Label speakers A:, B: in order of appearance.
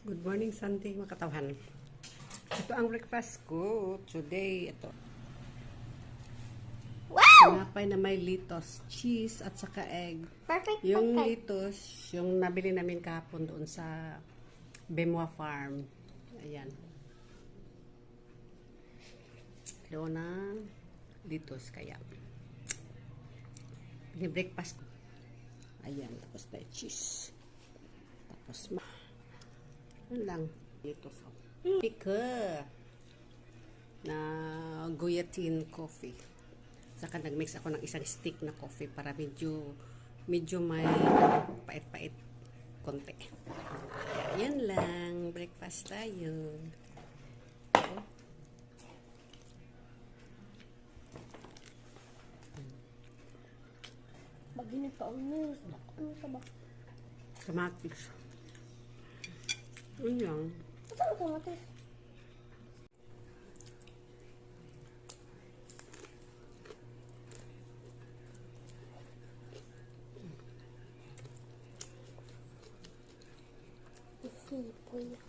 A: Good morning, Santi, mga katawhan. Ito ang breakfast ko today. Ito.
B: Wow!
A: Tinapay na may lettuce, cheese, at saka egg.
B: Perfect.
A: Yung
B: Okay.
A: lettuce, yung nabili namin kahapon doon sa Bemwa Farm. Ayan. Doon na lettuce kaya. Yung breakfast ko. Ayan, tapos na cheese. Tapos yun lang. Lettuce. Pika na guillotine coffee. Saka nagmix ako ng isang stick na coffee para medyo may pait-pait konti. Yan lang, breakfast tayo.
B: Maginit ka ang news. Ano ka ba?
A: Kamatis. Yun lang.
B: Ito ang kamatis. Isipoy.